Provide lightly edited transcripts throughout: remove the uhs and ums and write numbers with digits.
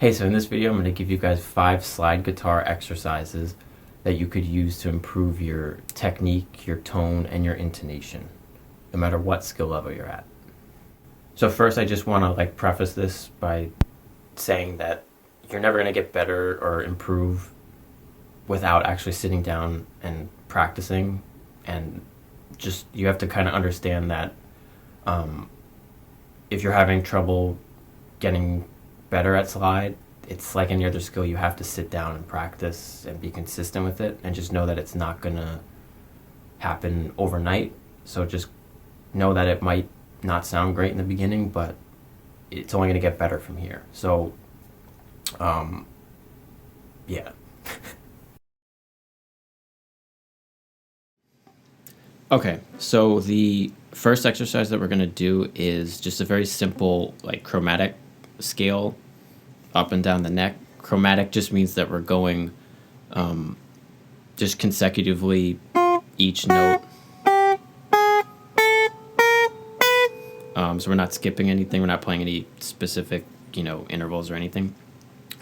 Hey, so in this video, I'm going to give you guys 5 slide guitar exercises that you could use to improve your technique, your tone, and your intonation, no matter what skill level you're at. So first, I just want to preface this by saying that you're never going to get better or improve without actually sitting down and practicing, and just you have to kind of understand that if you're having trouble getting better at slide, it's like any other skill. You have to sit down and practice and be consistent with it, and just know that it's not gonna happen overnight. So just know that it might not sound great in the beginning, but it's only gonna get better from here. So yeah. Okay, so the first exercise that we're going to do is just a very simple chromatic scale up and down the neck. Chromatic just means that we're going just consecutively each note. So we're not skipping anything, we're not playing any specific intervals or anything.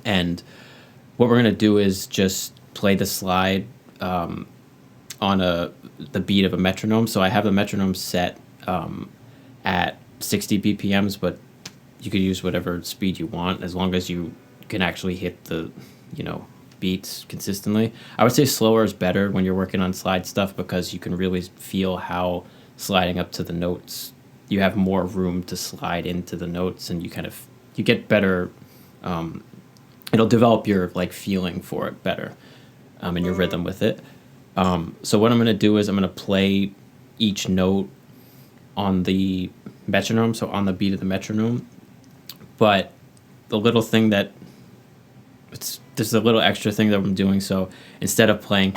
And what we're going to do is just play the slide on the beat of a metronome. So I have the metronome set at 60 BPMs, but you could use whatever speed you want as long as you can actually hit the beats consistently. I would say slower is better when you're working on slide stuff, because you can really feel how sliding up to the notes, you have more room to slide into the notes, and you get better. It'll develop your feeling for it better, and your rhythm with it. So what I'm going to do is I'm going to play each note on the metronome, so on the beat of the metronome. But the little thing there's a little extra thing that I'm doing. So instead of picking,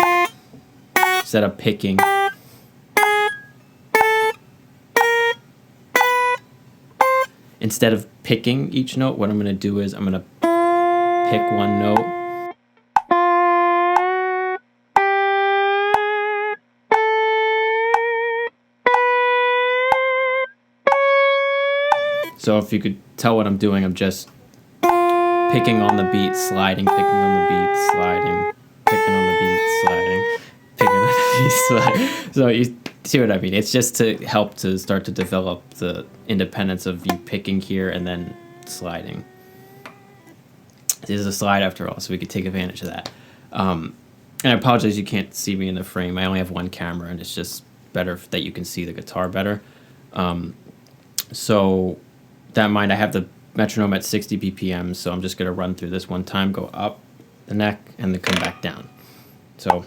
each note, what I'm going to do is I'm going to pick one note. So if you could tell what I'm doing, I'm just picking on the beat, sliding, picking on the beat, sliding, picking on the beat, sliding, picking on the beat, sliding. So you see what I mean? It's just to help to start to develop the independence of you picking here and then sliding. This is a slide after all, so we could take advantage of that. And I apologize you can't see me in the frame. I only have one camera, and it's just better that you can see the guitar better. So that in mind, I have the metronome at 60 BPM, so I'm just going to run through this one time, go up the neck, and then come back down. So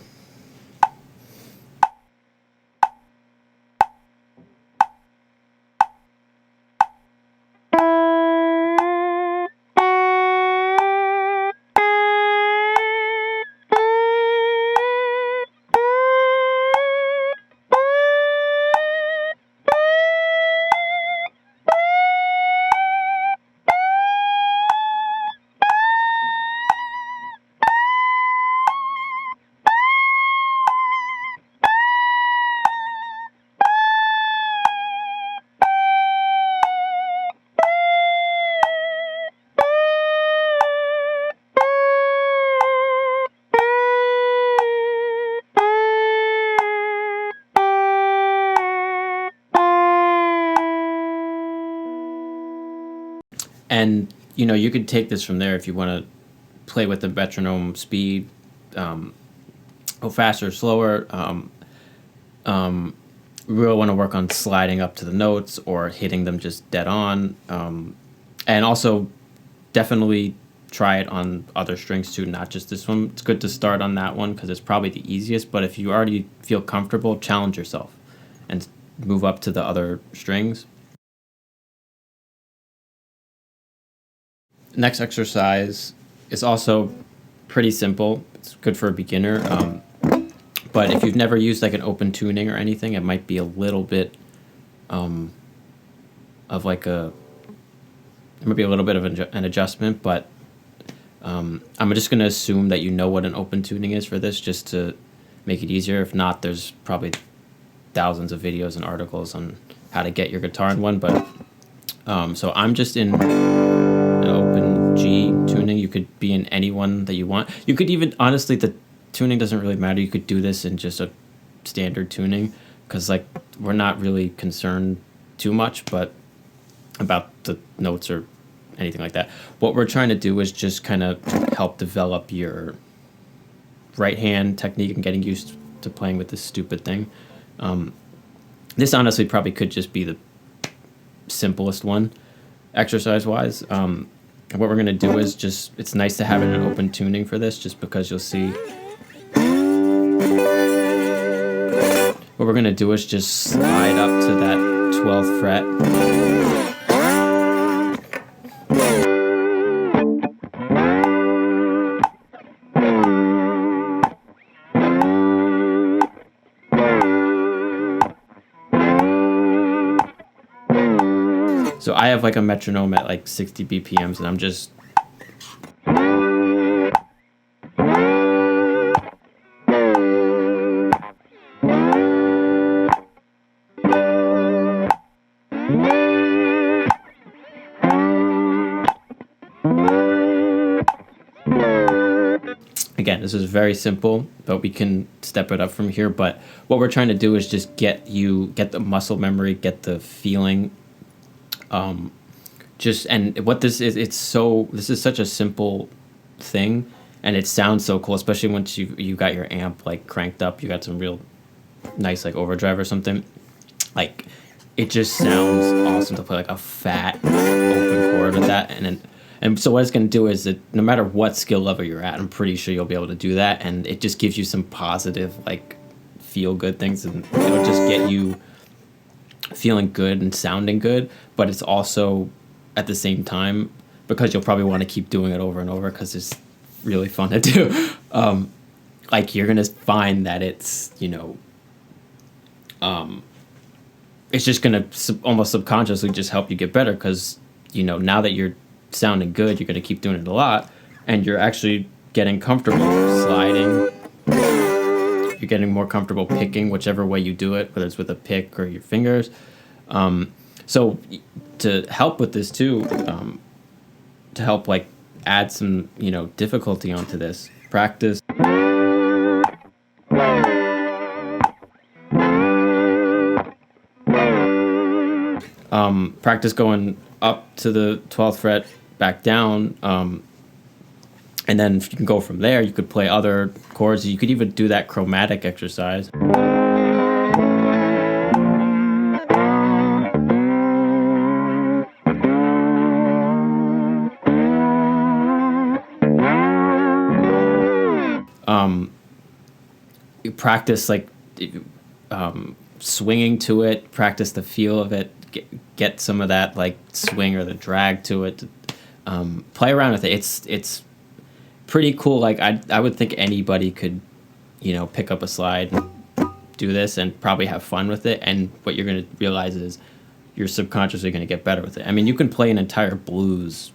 and you could take this from there if you want to play with the metronome speed, go faster or slower. We really want to work on sliding up to the notes or hitting them just dead on. And also definitely try it on other strings too, not just this one. It's good to start on that one because it's probably the easiest, but if you already feel comfortable, challenge yourself and move up to the other strings. Next exercise is also pretty simple. It's good for a beginner. But if you've never used an open tuning or anything, it might be a little bit of it might be a little bit of an adjustment, but I'm just going to assume that you know what an open tuning is for this, just to make it easier. If not, there's probably thousands of videos and articles on how to get your guitar in one, but so I'm just in an open G tuning. You could be in any one that you want. You could even, honestly, the tuning doesn't really matter. You could do this in just a standard tuning, because like we're not really concerned too much but about the notes or anything like that. What we're trying to do is just kind of help develop your right hand technique and getting used to playing with this stupid thing. This honestly probably could just be the simplest one exercise wise. What we're going to do is just, it's nice to have it in an open tuning for this, just because you'll see what we're going to do is just slide up to that 12th fret. So I have like a metronome at like 60 BPMs, and I'm just again, this is very simple, but we can step it up from here. But what we're trying to do is just get the muscle memory, get the feeling. And what this is, this is such a simple thing, and it sounds so cool, especially once you got your amp like cranked up, you got some real nice like overdrive or something. Like, it just sounds awesome to play like a fat open chord with that. And so what it's going to do is that no matter what skill level you're at, I'm pretty sure you'll be able to do that, and it just gives you some positive like feel good things, and it'll just get you feeling good and sounding good. But it's also at the same time, because you'll probably want to keep doing it over and over because it's really fun to do, like you're gonna find that it's, you know, it's just gonna almost subconsciously just help you get better, because, you know, now that you're sounding good, you're gonna keep doing it a lot, and you're actually getting comfortable sliding. You're getting more comfortable picking, whichever way you do it, whether it's with a pick or your fingers. So to help with this too, to help like add some, you know, difficulty onto this, practice practice going up to the 12th fret, back down, and then if you can go from there, you could play other chords. You could even do that chromatic exercise. You practice like swinging to it, practice the feel of it, get some of that like swing or the drag to it. Play around with it. It's pretty cool. Like I would think anybody could, you know, pick up a slide and do this and probably have fun with it. And what you're going to realize is you're subconsciously going to get better with it. I mean, you can play an entire blues.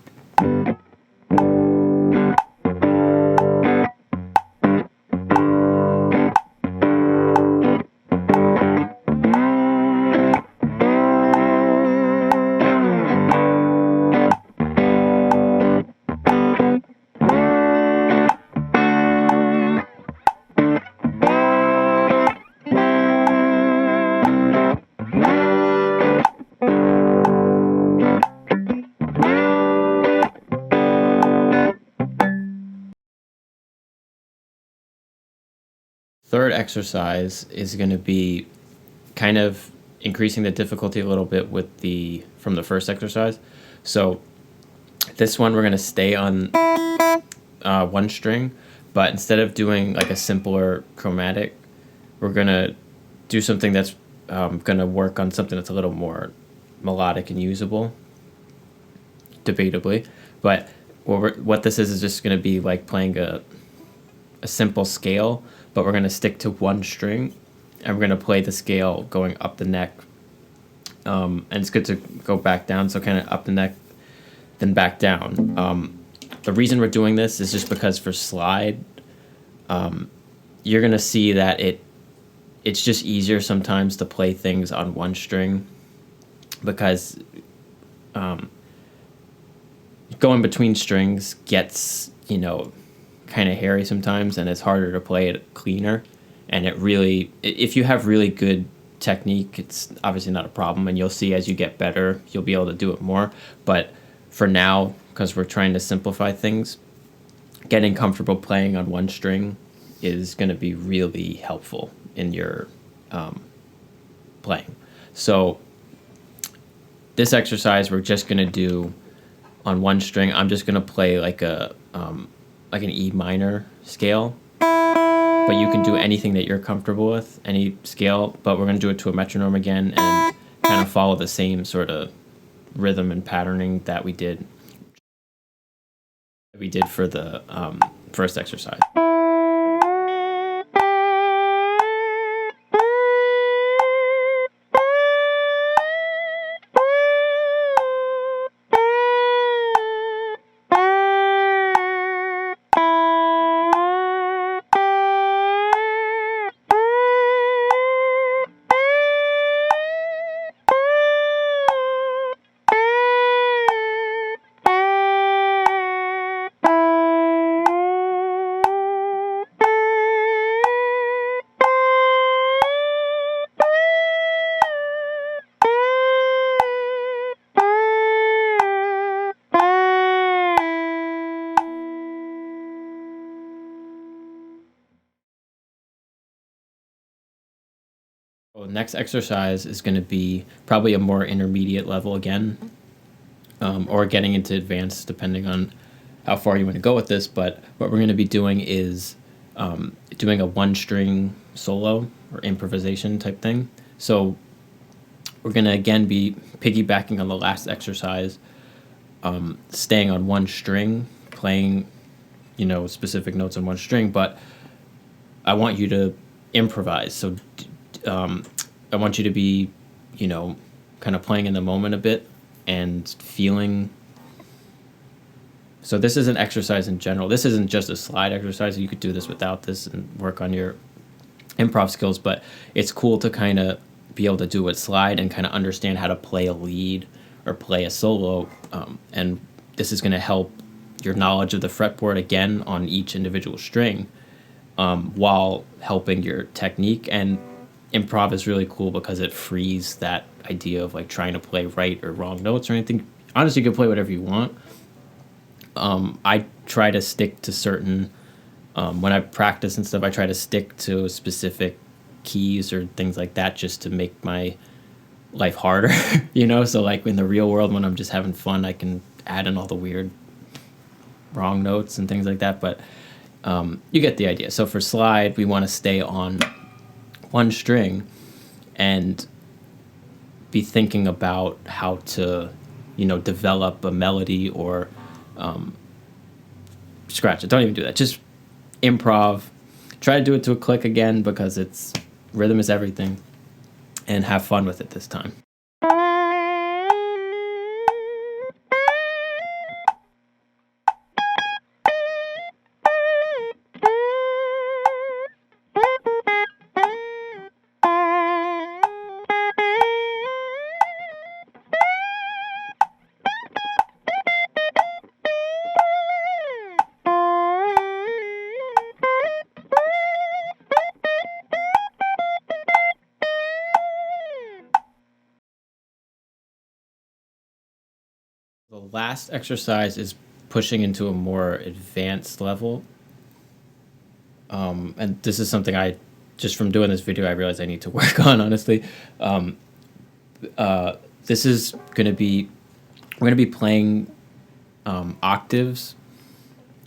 Third exercise is going to be kind of increasing the difficulty a little bit with from the first exercise. So this one we're going to stay on one string, but instead of doing like a simpler chromatic, we're going to do something that's going to work on something that's a little more melodic and usable, debatably. But what this is just going to be like playing a simple scale, but we're going to stick to one string, and we're going to play the scale going up the neck. And it's good to go back down, so kind of up the neck, then back down. The reason we're doing this is just because for slide, you're going to see that it's just easier sometimes to play things on one string, because going between strings gets, you know, kind of hairy sometimes, and it's harder to play it cleaner. And it really, if you have really good technique, it's obviously not a problem, and you'll see as you get better, you'll be able to do it more. But for now, because we're trying to simplify things, getting comfortable playing on one string is going to be really helpful in your playing. So this exercise we're just going to do on one string. I'm just going to play like a like an E minor scale, but you can do anything that you're comfortable with, any scale, but we're going to do it to a metronome again and kind of follow the same sort of rhythm and patterning that we did for the first exercise. Next exercise is going to be probably a more intermediate level again, or getting into advanced depending on how far you want to go with this. But what we're going to be doing is doing a one string solo or improvisation type thing. So we're going to again be piggybacking on the last exercise, staying on one string, playing, you know, specific notes on one string, but I want you to improvise. So I want you to be, you know, kind of playing in the moment a bit and feeling. So this is an exercise in general. This isn't just a slide exercise. You could do this without this and work on your improv skills, but it's cool to kind of be able to do with slide and kind of understand how to play a lead or play a solo. And this is going to help your knowledge of the fretboard again on each individual string, while helping your technique. And improv is really cool because it frees that idea of like trying to play right or wrong notes or anything. Honestly, you can play whatever you want. I try to stick to certain, when I practice and stuff, I try to stick to specific keys or things like that just to make my life harder, you know? So like in the real world, when I'm just having fun, I can add in all the weird wrong notes and things like that. But you get the idea. So for slide, we want to stay on one string and be thinking about how to, you know, develop a melody or scratch it. Don't even do that. Just improv. Try to do it to a click again because it's rhythm is everything, and have fun with it this time. The last exercise is pushing into a more advanced level. And this is something I, just from doing this video, I realized I need to work on, honestly. This is going to be, we're going to be playing octaves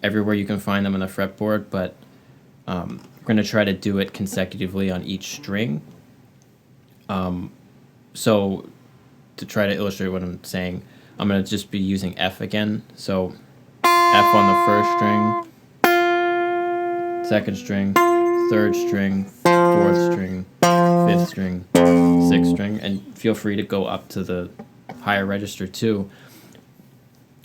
everywhere you can find them on the fretboard, but we're going to try to do it consecutively on each string. So to try to illustrate what I'm saying, I'm going to just be using F again. So F on the first string, second string, third string, fourth string, fifth string, sixth string, and feel free to go up to the higher register too.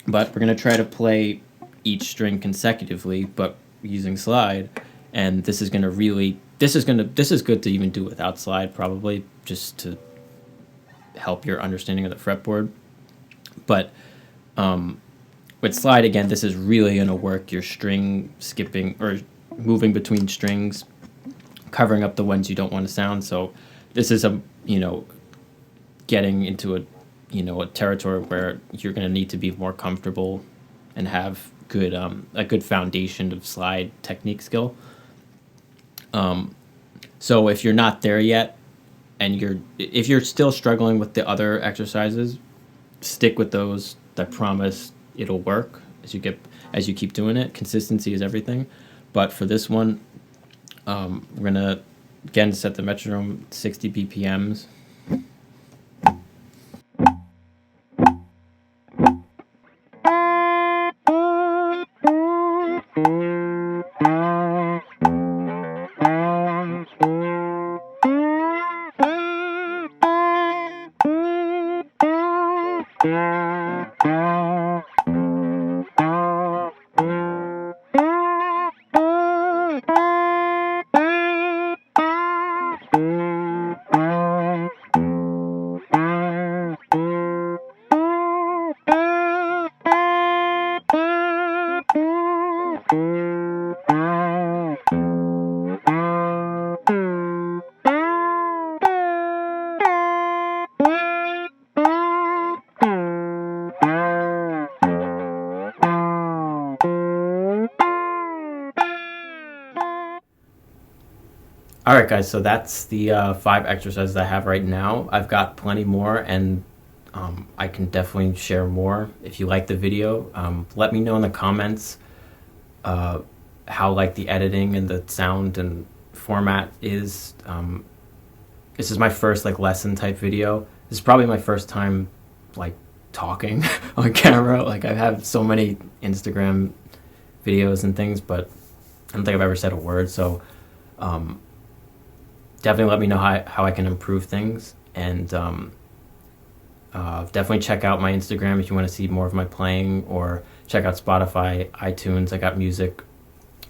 But we're going to try to play each string consecutively, but using slide. And this is going to really, this is good to even do without slide, probably, just to help your understanding of the fretboard. But with slide, again, this is really going to work your string skipping or moving between strings, covering up the ones you don't want to sound. So this is a, getting into a territory where you're going to need to be more comfortable and have good a good foundation of slide technique skill. So if you're not there yet, and if you're still struggling with the other exercises, stick with those. I promise it'll work as you keep doing it. Consistency is everything. But for this one, we're gonna again set the metronome 60 BPMs. All right, guys, so that's the 5 exercises I have right now. I've got plenty more, and I can definitely share more. If you like the video, let me know in the comments how the editing and the sound and format is. This is my first lesson type video. This is probably my first time talking on camera. I have so many Instagram videos and things, but I don't think I've ever said a word. So definitely let me know how I can improve things, and definitely check out my Instagram if you want to see more of my playing, or check out Spotify, iTunes. I got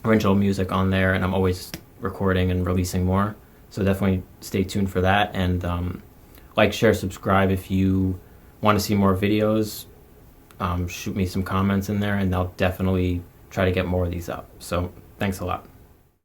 original music on there, and I'm always recording and releasing more. So definitely stay tuned for that, and share, subscribe if you want to see more videos. Shoot me some comments in there, and I'll definitely try to get more of these up. So thanks a lot.